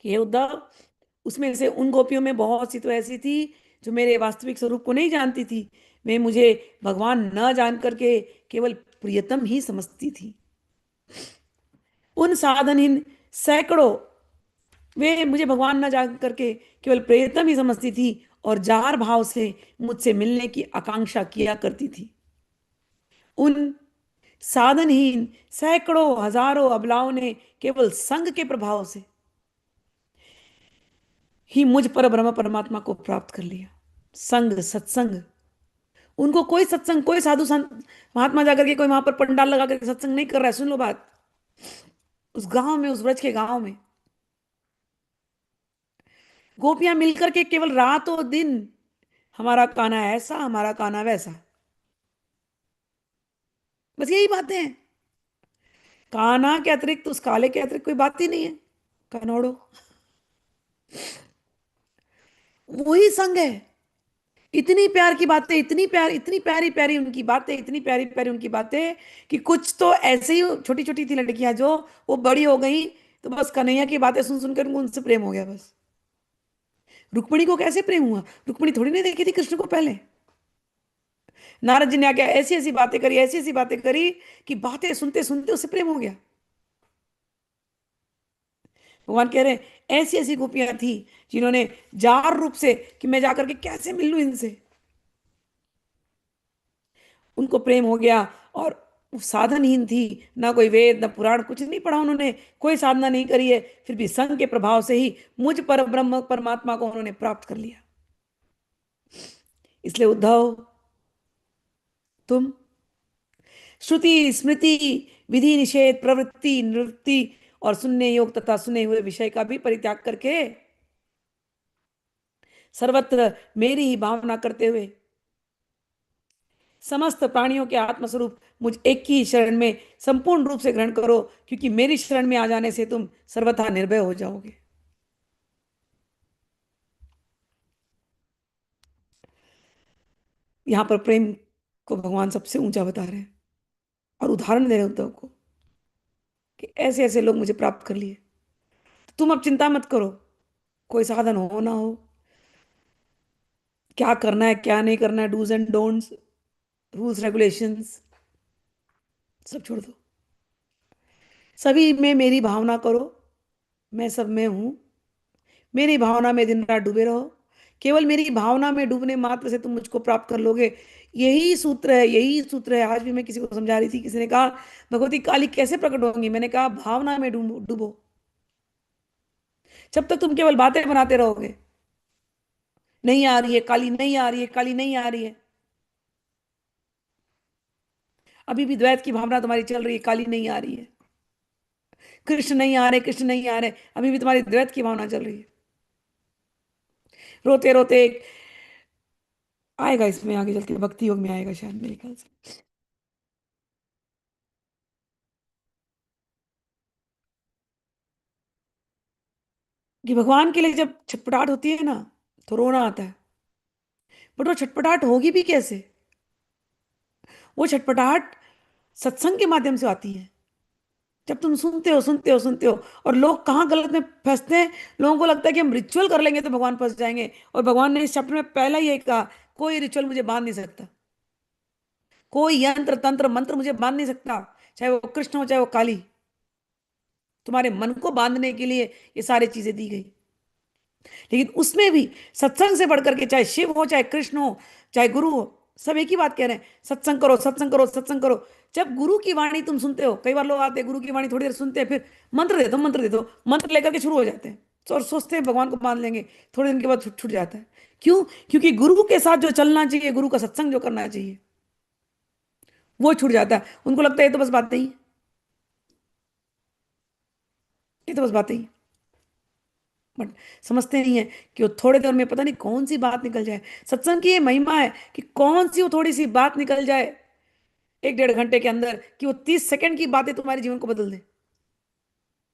कि हे उद्धव, उसमें से उन गोपियों में बहुत सी तो ऐसी थी जो मेरे वास्तविक स्वरूप को नहीं जानती थी। वे मुझे भगवान न जान करके केवल प्रियतम ही समझती थी। उन साधनहीन सैकड़ों, वे मुझे भगवान न जान करके केवल प्रियतम ही समझती थी और जार भाव से मुझसे मिलने की आकांक्षा किया करती थी। उन साधनहीन सैकड़ों हजारों अबलाओं ने केवल संग के प्रभाव से ही मुझ पर ब्रह्म परमात्मा को प्राप्त कर लिया। संग, सत्संग, उनको कोई सत्संग, कोई साधु संत महात्मा जाकर के कोई वहां पर पंडाल लगा करके सत्संग नहीं कर रहा है। सुन लो बात, उस गांव में, उस ब्रज के गांव में गोपियां मिलकर के केवल रातों दिन हमारा कान्हा ऐसा, हमारा कान्हा वैसा, बस यही बातें हैं। कान्हा के अतिरिक्त, उस काले के अतिरिक्त कोई बात ही नहीं है। कनोड़ो, वही संग है। इतनी प्यार की बातें, इतनी प्यार, इतनी प्यारी प्यारी उनकी बातें, इतनी प्यारी प्यारी उनकी बातें कि कुछ तो ऐसे ही छोटी छोटी थी लड़कियां जो वो बड़ी हो गई, तो बस कन्हैया की बातें सुन सुनकर उनको उनसे प्रेम हो गया बस। रुक्मिणी को कैसे प्रेम हुआ? रुक्मिणी थोड़ी नहीं देखी थी कृष्ण को पहले। नारद जी ने आके ऐसी ऐसी बातें करी, ऐसी ऐसी बातें करी कि बातें सुनते सुनते उसे प्रेम हो गया। भगवान कह रहे हैं ऐसी ऐसी गोपियां थी जिन्होंने जार रूप से कि मैं जाकर के कैसे मिल लूं इनसे, उनको प्रेम हो गया। और वो साधनहीन थी, ना कोई वेद ना पुराण कुछ नहीं पढ़ा उन्होंने, कोई साधना नहीं करी है, फिर भी संग के प्रभाव से ही मुझ पर ब्रह्म परमात्मा को उन्होंने प्राप्त कर लिया। इसलिए उद्धव, तुम श्रुति स्मृति विधि निषेध प्रवृत्ति निवृत्ति और सुनने योग तथा सुने हुए विषय का भी परित्याग करके सर्वत्र मेरी ही भावना करते हुए समस्त प्राणियों के आत्मस्वरूप मुझ एक ही शरण में संपूर्ण रूप से ग्रहण करो, क्योंकि मेरी शरण में आ जाने से तुम सर्वथा निर्भय हो जाओगे। यहाँ पर प्रेम को भगवान सबसे ऊंचा बता रहे हैं और उदाहरण दे रहे हैं उद्धव को कि ऐसे ऐसे लोग मुझे प्राप्त कर लिए। तो तुम अब चिंता मत करो, कोई साधन हो ना हो, क्या करना है क्या नहीं करना है, dos and don'ts, rules regulations, सब छोड़ दो। सभी में मेरी भावना करो, मैं सब में हूं। मेरी भावना में दिन रात डूबे रहो, केवल मेरी भावना में डूबने मात्र से तुम मुझको प्राप्त कर लोगे। यही सूत्र है, यही सूत्र है। आज भी मैं किसी को समझा रही थी, किसी ने कहा भगवती काली कैसे प्रकट होंगी, मैंने कहा भावना में डूबो डूबो। जब तक तुम केवल बातें बनाते रहोगे, नहीं आ रही है काली, नहीं आ रही है काली, नहीं आ रही है, अभी भी द्वैत की भावना तुम्हारी चल रही है, काली नहीं आ रही है, कृष्ण नहीं आ रहे, कृष्ण नहीं आ रहे, अभी भी तुम्हारी द्वैत की भावना चल रही है। रोते रोते आएगा, इसमें आगे चल के भक्ति योग में आएगा शायद, मेरे ख्याल से, कि भगवान के लिए जब छटपटाहट होती है ना, तो रोना आता है। बट वो छटपटाहट होगी भी कैसे? वो छटपटाहट सत्संग के माध्यम से आती है। जब तुम सुनते हो सुनते हो सुनते हो, और लोग कहाँ गलत में फंसते हैं, लोगों को लगता है कि हम रिचुअल कर लेंगे तो भगवान फंस जाएंगे। और भगवान ने इस चैप्टर में पहला ही एक कहा, कोई रिचुअल मुझे बांध नहीं सकता, कोई यंत्र तंत्र मंत्र मुझे बांध नहीं सकता, चाहे वो कृष्ण हो चाहे वो काली। तुम्हारे मन को बांधने के लिए ये सारी चीजें दी गई। लेकिन उसमें भी सत्संग से बढ़कर के, चाहे शिव हो चाहे कृष्ण हो चाहे गुरु हो, सब एक ही बात कह रहे हैं, सत्संग करो सत्संग करो सत्संग करो। जब गुरु की वाणी तुम सुनते हो, कई बार लोग आते हैं गुरु की वाणी थोड़ी देर सुनते हैं, फिर मंत्र दे दो मंत्र दे दो, मंत्र लेकर के शुरू हो जाते हैं, और सोचते हैं भगवान को मान लेंगे, थोड़े दिन के बाद छूट छूट जाता है। क्यों? क्योंकि गुरु के साथ जो चलना चाहिए, गुरु का सत्संग जो करना चाहिए, वो छूट जाता है। उनको लगता है ये तो बस बातें ही, ये तो बस बातें ही। बट समझते नहीं है कि वो थोड़े देर में पता नहीं कौन सी बात निकल जाए। सत्संग की ये महिमा है कि कौन सी वो थोड़ी सी बात निकल जाए एक डेढ़ घंटे के अंदर, कि वो 30 सेकंड की बातें तुम्हारे जीवन को बदल दे।